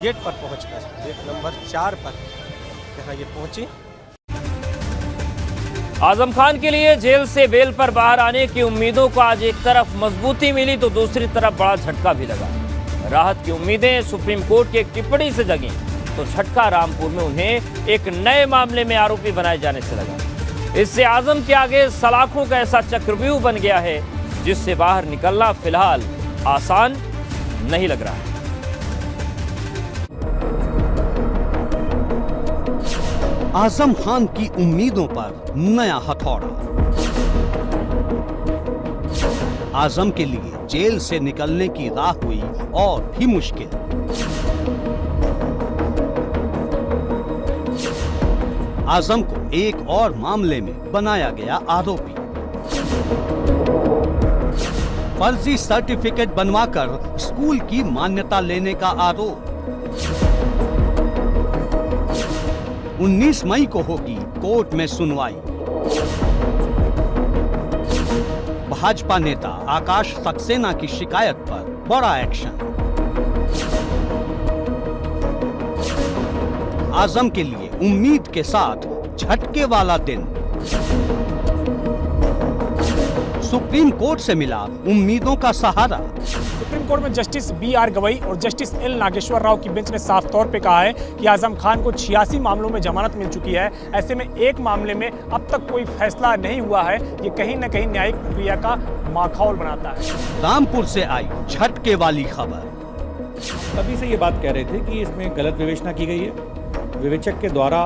Gate पर पहुंचकर gate number 4 पर यहाँ ये पहुंची। आजम खान के लिए जेल से बेल पर बाहर आने की उम्मीदों को आज एक तरफ मजबूती मिली तो दूसरी तरफ बड़ा झटका भी लगा। राहत की उम्मीदें सुप्रीम कोर्ट की एक टिप्पणी से जगी तो झटका रामपुर में उन्हें एक नए मामले में आरोपी बनाए जाने से लगा। इससे आजम के आगे सलाखों का ऐसा चक्रव्यूह बन गया है जिससे बाहर निकलना फिलहाल आसान नहीं लग रहा है। आजम खान की उम्मीदों पर नया हथौड़ा। आजम के लिए जेल से निकलने की राह हुई और भी मुश्किल। आजम को एक और मामले में बनाया गया आरोपी। फर्जी सर्टिफिकेट बनवाकर स्कूल की मान्यता लेने का आरोप। 19 मई को होगी कोर्ट में सुनवाई। भाजपा नेता आकाश सक्सेना की शिकायत पर बड़ा एक्शन। आजम के लिए उम्मीद के साथ झटके वाला दिन। सुप्रीम कोर्ट से मिला उम्मीदों का सहारा। सुप्रीम कोर्ट में जस्टिस B.R. गवई और जस्टिस L. नागेश्वर राव की बेंच ने साफ तौर पे कहा है कि आजम खान को 86 मामलों में जमानत मिल चुकी है। ऐसे में एक मामले में अब तक कोई फैसला नहीं हुआ है। ये कहीं न कहीं न्यायिक प्रक्रिया का माखौल बनाता है। रामपुर से आई झटके वाली खबर। तभी से ये बात कह रहे थे कि इसमें गलत विवेचना की गई है। विवेचक के द्वारा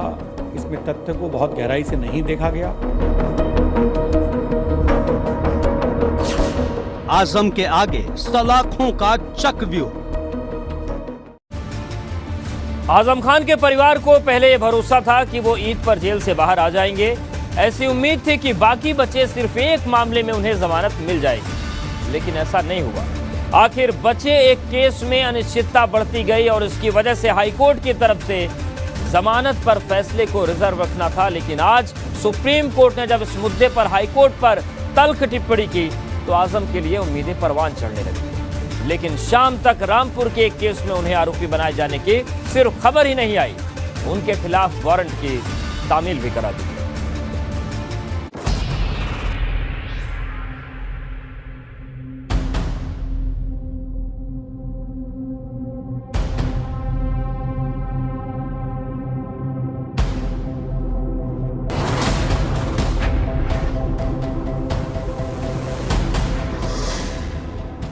इसमें तथ्य को बहुत गहराई से नहीं देखा गया। आजम के आगे सलाखों का चक्रव्यूह। आजम खान के परिवार को पहले ये भरोसा था कि वो ईद पर जेल से बाहर आ जाएंगे। ऐसी उम्मीद थी कि बाकी बचे सिर्फ एक मामले में उन्हें जमानत मिल जाएगी, लेकिन ऐसा नहीं हुआ। आखिर बचे एक केस में अनिश्चितता बढ़ती गई और इसकी वजह से हाईकोर्ट की तरफ से जमानत पर फैसले को रिजर्व रखना था। लेकिन आज सुप्रीम कोर्ट ने जब इस मुद्दे पर हाईकोर्ट पर तल्ख टिप्पणी की तो आजम के लिए उम्मीदें परवान चढ़ने लगी। लेकिन शाम तक रामपुर के एक केस में उन्हें आरोपी बनाए जाने की सिर्फ खबर ही नहीं आई, उनके खिलाफ वारंट की तामील भी करा दी।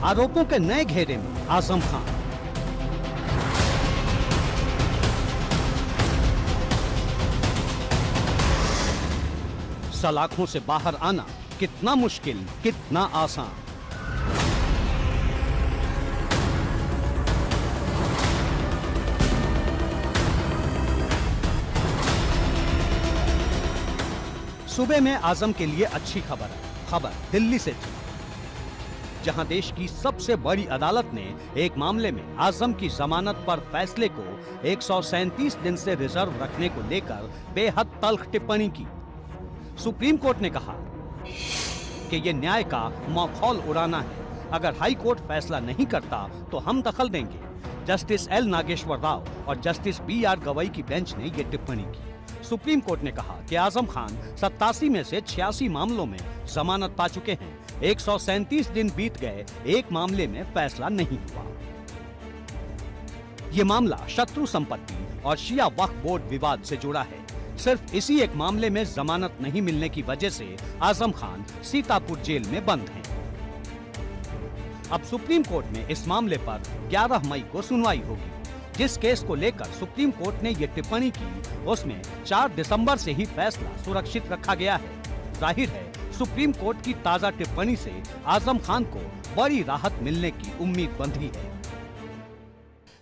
आरोपों के नए घेरे में आजम खान। सलाखों से बाहर आना कितना मुश्किल, कितना आसान। सुबह में आजम के लिए अच्छी खबर है। खबर दिल्ली से थी, जहां देश की सबसे बड़ी अदालत ने एक मामले में आजम की जमानत पर फैसले को 137 दिन से रिजर्व रखने को लेकर बेहद तल्ख टिप्पणी की। सुप्रीम कोर्ट ने कहा कि यह न्याय का माखौल उड़ाना है। अगर हाई कोर्ट फैसला नहीं करता तो हम दखल देंगे। Justice L. नागेश्वर राव और जस्टिस B.R. गवई की बेंच ने यह टिप्पणी की। सुप्रीम कोर्ट ने कहा कि आजम खान 87 में से 86 मामलों में जमानत पा चुके हैं। 137 दिन बीत गए, एक मामले में फैसला नहीं हुआ। ये मामला शत्रु संपत्ति और शिया वक्फ बोर्ड विवाद से जुड़ा है। सिर्फ इसी एक मामले में जमानत नहीं मिलने की वजह से आजम खान सीतापुर जेल में बंद हैं। अब सुप्रीम कोर्ट में इस मामले पर 11 मई को सुनवाई होगी। जिस केस को लेकर सुप्रीम कोर्ट ने ये टिप्पणी की, उसमें 4 दिसंबर से ही फैसला सुरक्षित रखा गया है। जाहिर है सुप्रीम कोर्ट की ताजा टिप्पणी से आजम खान को बड़ी राहत मिलने की उम्मीद बंधी है।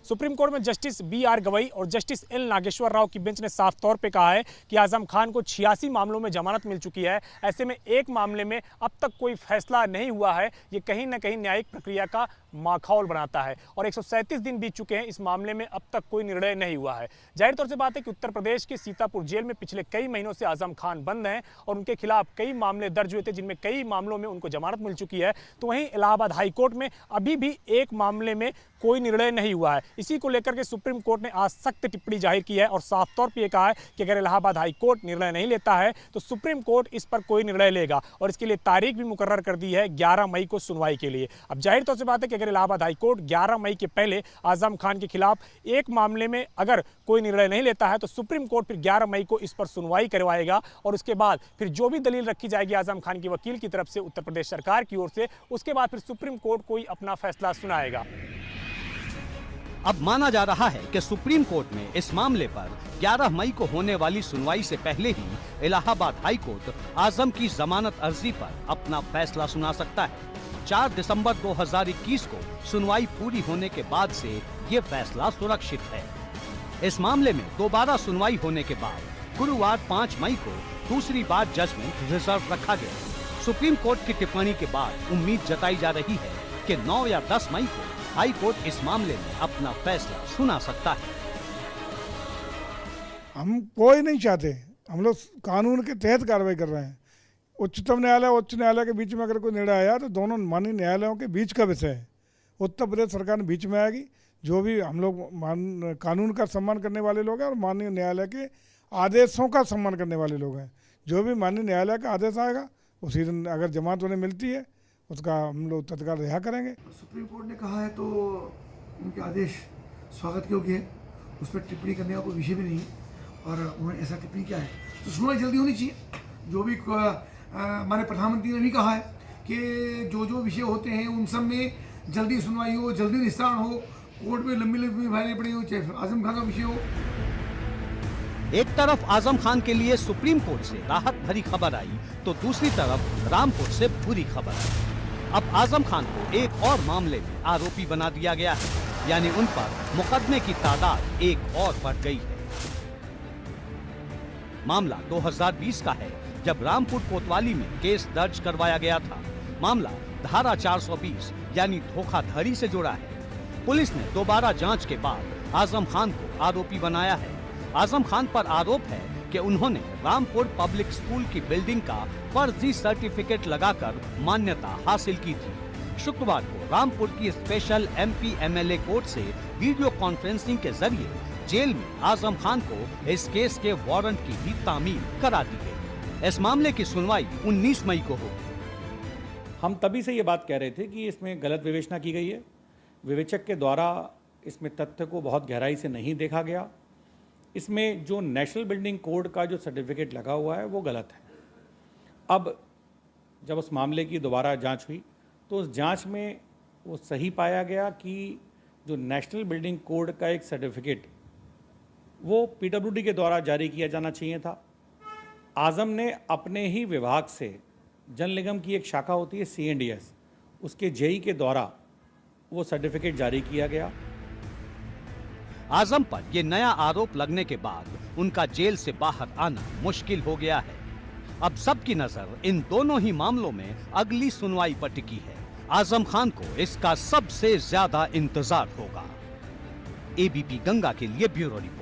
सुप्रीम कोर्ट में जस्टिस B.R. गवई और जस्टिस L. नागेश्वर राव की बेंच ने साफ तौर पे कहा है कि आजम खान को 86 मामलों में जमानत मिल चुकी है। ऐसे में एक मामले में अब तक कोई फैसला नहीं हुआ है। ये कहीं न कहीं न्यायिक प्रक्रिया का माखौल बनाता है। और 137 दिन बीत चुके हैं इस मामले में, अब तक कोई निर्णय नहीं हुआ है। जाहिर तौर से बात है कि उत्तर प्रदेश के सीतापुर जेल में पिछले कई महीनों से आजम खान बंद हैं और उनके खिलाफ कई मामले दर्ज हुए थे, जिनमें कई मामलों में उनको जमानत मिल चुकी है। तो वहीं इलाहाबाद हाई कोर्ट में अभी भी एक मामले में कोई निर्णय नहीं हुआ है। इसी को लेकर के सुप्रीम कोर्ट ने आज सख्त टिप्पणी जाहिर की है और साफ तौर पर यह कहा है कि अगर इलाहाबाद हाई कोर्ट निर्णय नहीं लेता है तो सुप्रीम कोर्ट इस पर कोई निर्णय लेगा और इसके लिए तारीख भी मुकर्रर कर दी है 11 मई को सुनवाई के लिए। अब जाहिर तौर से बात है कि अगर इलाहाबाद हाई कोर्ट 11 मई के पहले आजम खान के खिलाफ एक मामले में अगर कोई निर्णय नहीं लेता है तो सुप्रीम कोर्ट फिर 11 मई को इस पर सुनवाई करवाएगा और उसके बाद फिर जो भी दलील रखी जाएगी आजम खान के वकील की तरफ से उत्तर प्रदेश सरकार की ओर से, उसके बाद फिर सुप्रीम कोर्ट कोई अपना फैसला सुनाएगा। अब माना जा रहा है कि सुप्रीम कोर्ट में इस मामले पर 11 मई को होने वाली सुनवाई से पहले ही इलाहाबाद हाई कोर्ट आजम की जमानत अर्जी पर अपना फैसला सुना सकता है। 4 दिसंबर 2021 को सुनवाई पूरी होने के बाद से ये फैसला सुरक्षित है। इस मामले में दोबारा सुनवाई होने के बाद गुरुवार 5 मई को दूसरी बार जजमेंट रिजर्व रखा गया। सुप्रीम कोर्ट की टिप्पणी के बाद उम्मीद जताई जा रही है कि 9 या 10 मई को हाई कोर्ट इस मामले में अपना फैसला सुना सकता है। हम कोई नहीं चाहते, हम लोग कानून के तहत कार्रवाई कर रहे हैं। उच्चतम न्यायालय और उच्च न्यायालय के बीच में अगर कोई निर्णय आया तो दोनों माननीय न्यायालयों के बीच का विषय है। उत्तर प्रदेश सरकार बीच में आएगी। जो भी हम लोग कानून का सम्मान करने वाले लोग हैं और माननीय न्यायालय के आदेशों का सम्मान करने वाले लोग हैं। जो भी माननीय न्यायालय का आदेश आएगा उसी दिन अगर जमानत उन्हें मिलती है उसका हम लोग तत्काल रिहा करेंगे। सुप्रीम कोर्ट ने कहा है तो उनके आदेश स्वागत योग्य है, उस पर टिप्पणी करने का कोई विषय भी नहीं है और उन्होंने ऐसा टिप्पणी किया है तो सुनवाई जल्दी होनी चाहिए। जो भी हमारे प्रधानमंत्री ने भी कहा है कि जो विषय होते हैं उन सब में जल्दी सुनवाई हो, जल्दी निस्तारण हो, कोर्ट में लंबी फाइलें पड़ी हो, चाहे आजम खान का विषय हो। एक तरफ आजम खान के लिए सुप्रीम कोर्ट से राहत भरी खबर आई तो दूसरी तरफ रामपुर से बुरी खबर आई। अब आजम खान को एक और मामले में आरोपी बना दिया गया है, यानी उन पर मुकदमे की तादाद एक और बढ़ गई है। मामला 2020 का है जब रामपुर कोतवाली में केस दर्ज करवाया गया था। मामला धारा 420 यानी धोखाधड़ी से जुड़ा है। पुलिस ने दोबारा जांच के बाद आजम खान को आरोपी बनाया है। आजम खान पर आरोप है कि उन्होंने रामपुर पब्लिक स्कूल की बिल्डिंग का फर्जी सर्टिफिकेट लगाकर मान्यता हासिल की थी। शुक्रवार को रामपुर की स्पेशल MP MLA कोर्ट से वीडियो कॉन्फ्रेंसिंग के जरिए जेल में आजम खान को इस केस के वारंट की भी तामील करा दी गई। इस मामले की सुनवाई 19 मई को होगी। हम तभी से ये बात कह रहे थे कि इसमें गलत विवेचना की गई है। विवेचक के द्वारा इसमें तथ्य को बहुत गहराई से नहीं देखा गया। इसमें जो नेशनल बिल्डिंग कोड का जो सर्टिफिकेट लगा हुआ है वो गलत है। अब जब उस मामले की दोबारा जांच हुई तो उस जांच में वो सही पाया गया कि जो नेशनल बिल्डिंग कोड का एक सर्टिफिकेट वो PWD के द्वारा जारी किया जाना चाहिए था। आजम ने अपने ही विभाग से जल निगम की एक शाखा होती है CNDS, उसके JE के द्वारा वो सर्टिफिकेट जारी किया गया। आजम पर यह नया आरोप लगने के बाद उनका जेल से बाहर आना मुश्किल हो गया है। अब सबकी नजर इन दोनों ही मामलों में अगली सुनवाई पर टिकी है। आजम खान को इसका सबसे ज्यादा इंतजार होगा। ABP गंगा के लिए ब्यूरो रिपोर्ट।